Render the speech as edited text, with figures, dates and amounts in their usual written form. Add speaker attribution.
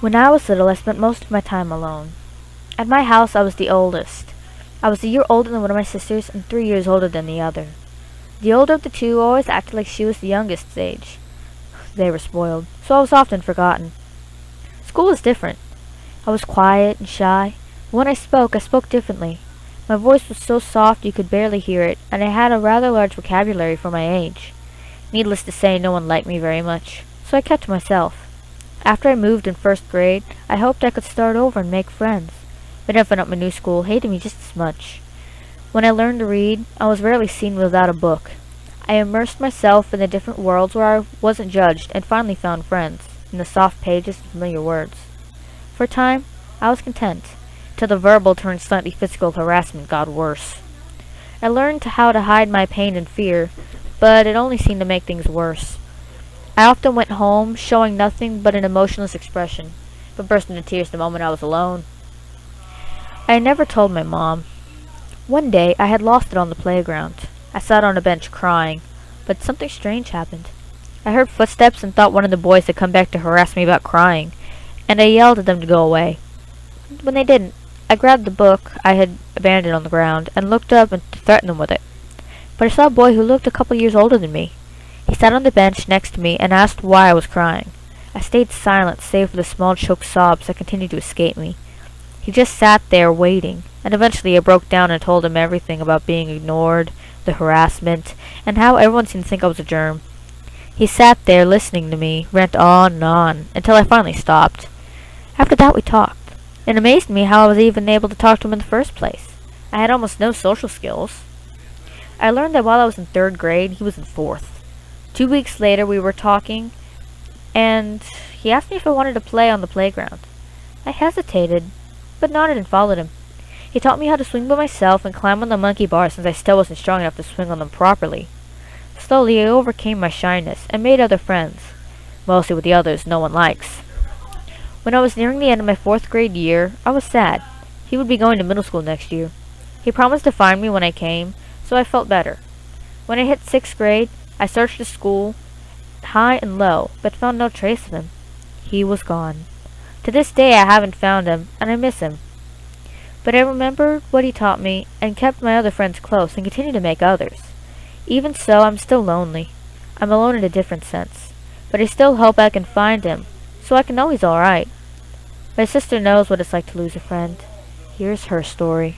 Speaker 1: When I was little, I spent most of my time alone. At my house, I was the oldest. I was a year older than one of my sisters and 3 years older than the other. The older of the two always acted like she was the youngest age. They were spoiled, so I was often forgotten. School was different. I was quiet and shy. When I spoke differently. My voice was so soft you could barely hear it, and I had a rather large vocabulary for my age. Needless to say, no one liked me very much, so I kept to myself. After I moved in first grade, I hoped I could start over and make friends, but everyone at my new school hated me just as much. When I learned to read, I was rarely seen without a book. I immersed myself in the different worlds where I wasn't judged and finally found friends in the soft pages and familiar words. For a time, I was content, till the verbal turned slightly physical harassment got worse. I learned how to hide my pain and fear, but it only seemed to make things worse. I often went home, showing nothing but an emotionless expression, but burst into tears the moment I was alone. I never told my mom. One day, I had lost it on the playground. I sat on a bench crying, but something strange happened. I heard footsteps and thought one of the boys had come back to harass me about crying, and I yelled at them to go away. When they didn't, I grabbed the book I had abandoned on the ground and looked up and threatened them with it. But I saw a boy who looked a couple years older than me. He sat on the bench next to me and asked why I was crying. I stayed silent, save for the small choked sobs that continued to escape me. He just sat there waiting, and eventually I broke down and told him everything about being ignored, the harassment, and how everyone seemed to think I was a germ. He sat there listening to me rant on, until I finally stopped. After that we talked. It amazed me how I was even able to talk to him in the first place. I had almost no social skills. I learned that while I was in third grade, he was in fourth. 2 weeks later we were talking, and he asked me if I wanted to play on the playground. I hesitated, but nodded and followed him. He taught me how to swing by myself and climb on the monkey bars since I still wasn't strong enough to swing on them properly. Slowly I overcame my shyness and made other friends, mostly with the others no one likes. When I was nearing the end of my fourth grade year, I was sad. He would be going to middle school next year. He promised to find me when I came, so I felt better. When I hit sixth grade, I searched the school, high and low, but found no trace of him. He was gone. To this day I haven't found him, and I miss him. But I remembered what he taught me, and kept my other friends close, and continued to make others. Even so, I'm still lonely. I'm alone in a different sense. But I still hope I can find him, so I can know he's alright. My sister knows what it's like to lose a friend. Here's her story.